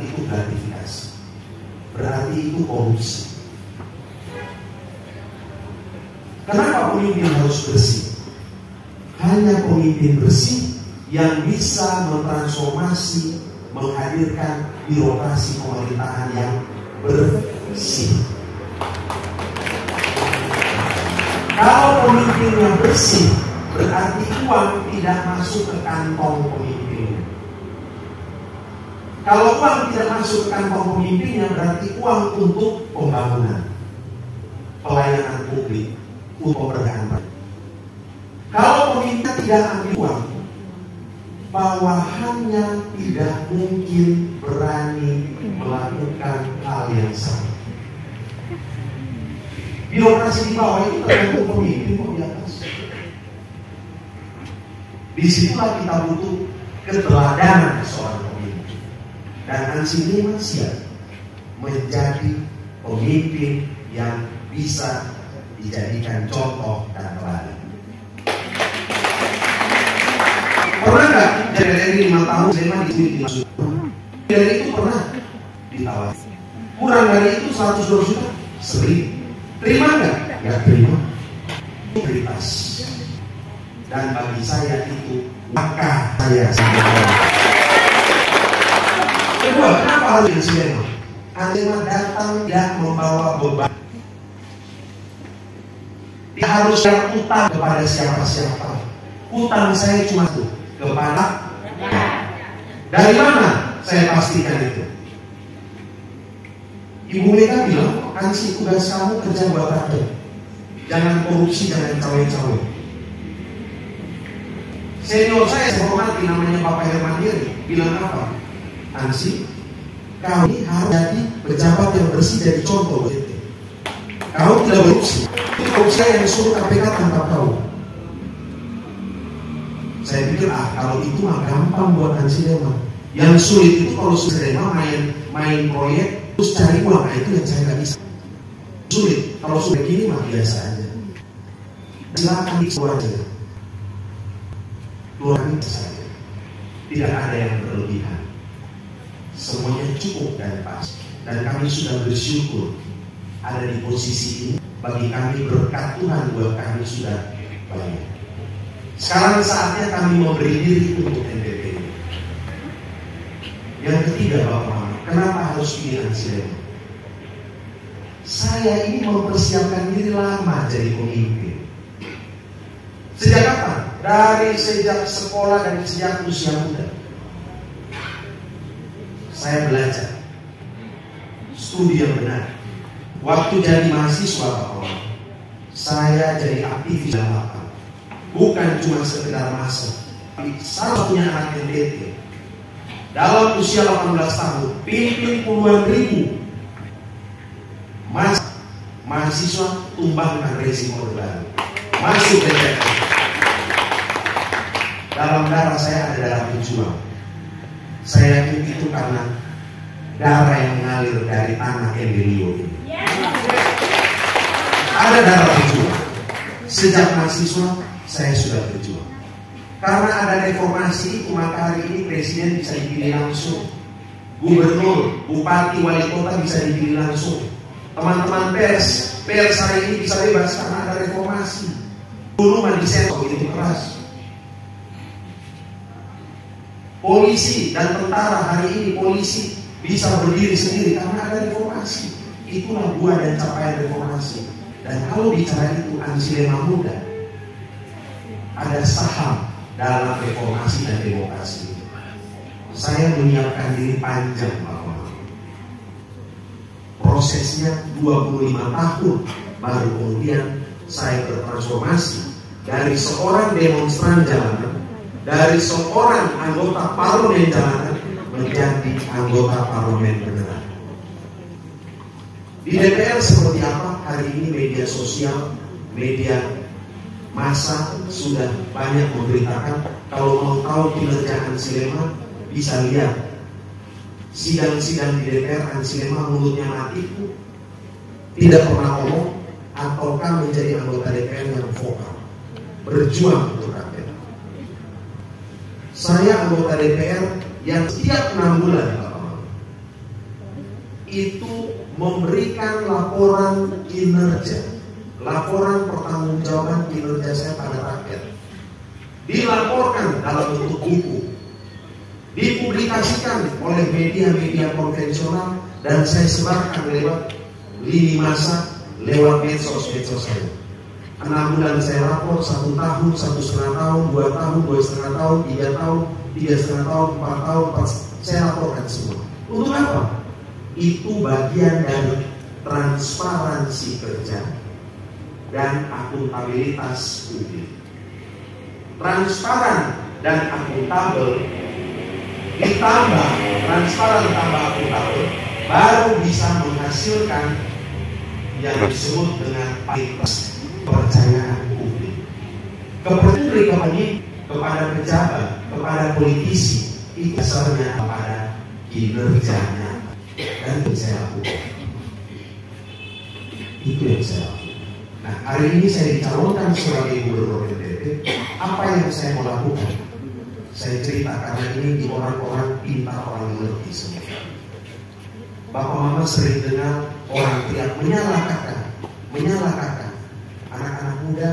berarti itu gratifikasi, berarti itu korupsi. Kenapa pemimpin harus bersih? Hanya pemimpin bersih yang bisa mentransformasi, menghadirkan birokrasi pemerintahan yang bersih. Kalau pemimpinnya bersih, berarti uang tidak masuk ke kantong pemimpinnya. Kalau uang tidak masuk ke kantong pemimpinnya, berarti uang untuk pembangunan, pelayanan publik, untuk pemberdayaan. Kalau pemimpin tidak ambil uang, bawahannya tidak mungkin berani melakukan hal yang sama. Birokrasi di bawah itu tergantung pemimpin kok di atas. Disitulah kita butuh keteladanan seorang pemimpin. Dan Ansy Lema siap menjadi pemimpin yang bisa dijadikan contoh dan teladan. Pernah nggak dari 5 tahun Lema dimasuk? Dari itu pernah ditawari. Kurang dari itu 100-200 juta, sering. Terima nggak? Ya terima. Prioritas. Dan bagi saya itu maka saya kedua, kenapa harus Ansy Lema? Ansy Lema datang tidak membawa beban. Dia harus yang utang kepada siapa-siapa. Utang saya cuma itu kepada. Dari mana saya pastikan itu? Ibu Mega bilang, Ansy, tugas kamu kerja buat rakyat. Jangan korupsi, jangan cawe-cawe. Senior saya hormati namanya Bapak Hermandir bilang apa? Ansy, kami harus jadi pejabat yang bersih, jadi contoh buat itu. Kau tidak korupsi. Itu korupsi yang disuruh KPK tanpa tahu. Saya pikir kalau itu mah gampang buat Ansy Lema. Yang sulit itu kalau Ansy Lema main proyek terus cari uang, itu yang saya nggak bisa. Sulit. Kalau sudah gini mah biasa aja. Silakan keluar saja. Keluar saja. Tidak ada yang berlebihan. Semuanya cukup dan pas. Dan kami sudah bersyukur ada di posisi ini. Bagi kami berkat Tuhan buat kami sudah banyak. Sekarang saatnya kami memberi diri untuk NPP. Yang ketiga, Bapak, kenapa harus pilih Ansy Lema? Saya ini mempersiapkan diri lama jadi pemimpin. Sejak kapan? Dari sejak sekolah dan sejak usia muda. Saya belajar studi yang benar. Waktu jadi mahasiswa, Bapak, saya jadi aktivis dalam lapangan. Bukan cuma sekedar masuk. Saya punya anak NTT. Dalam usia 18 tahun, pimpin puluhan ribu mahasiswa tumbangkan rezim Orde Baru. Masuk DPR. Dalam darah saya ada darah pejuang. Saya yakin itu karena darah yang mengalir dari tanah Endelio ini. Ada darah pejuang. Sejak mahasiswa saya sudah berjuang. Karena ada reformasi itu, maka hari ini presiden bisa dipilih langsung. Gubernur, bupati, wali kota bisa dipilih langsung. Teman-teman pers hari ini bisa bebas karena ada reformasi. Dulu mah disensor begitu keras. Polisi dan tentara hari ini polisi bisa berdiri sendiri karena ada reformasi. Itulah buah dan capaian reformasi. Dan kalau bicara itu Ansy Lema muda, ada saham dalam reformasi dan demokrasi. Saya menyiapkan diri panjang, Bapak. Prosesnya 25 tahun baru kemudian saya bertransformasi dari seorang demonstran jalanan, dari seorang anggota parlemen jalanan menjadi anggota parlemen beneran. Di DPR seperti apa? Hari ini media sosial, media massa sudah banyak memberitakan. Kalau mau tahu kinerja Ansy Lema, bisa lihat sidang-sidang di DPR. Ansy Lema mulutnya mati, tidak pernah ngomong, ataukah menjadi anggota DPR yang vokal, berjuang untuk rakyat. Saya anggota DPR yang setiap 6 bulan itu memberikan laporan kinerja, laporan pertanggungjawaban kinerja saya pada rakyat. Dilaporkan dalam bentuk buku, dipublikasikan oleh media-media konvensional, dan saya sebarkan lewat lini masa, lewat medsos-medsos saya. 6 bulan saya lapor, 1 tahun, 1,5 tahun, 2 tahun, 2,5 tahun, 3 tahun, 3,5 tahun, 4 tahun, 4, saya laporkan semua. Untuk apa? Itu bagian dari transparansi kerja dan akuntabilitas publik. Transparan dan akuntabel ditambah transparan tambah akuntabel baru bisa menghasilkan yang disebut dengan kualitas kepercayaan publik. Kepercayaan kepada pejabat, kepada politisi itu dasarnya kepada kinerjanya, dan itu saya lakukan. Itu yang saya lakukan. Nah, hari ini saya dicalonkan sebagai gubernur NTT. Apa yang saya mau lakukan? Saya cerita karena ini di orang-orang pintar, orang mengerti semua. Bapak Mama sering dengar orang teriak menyalahkan anak-anak muda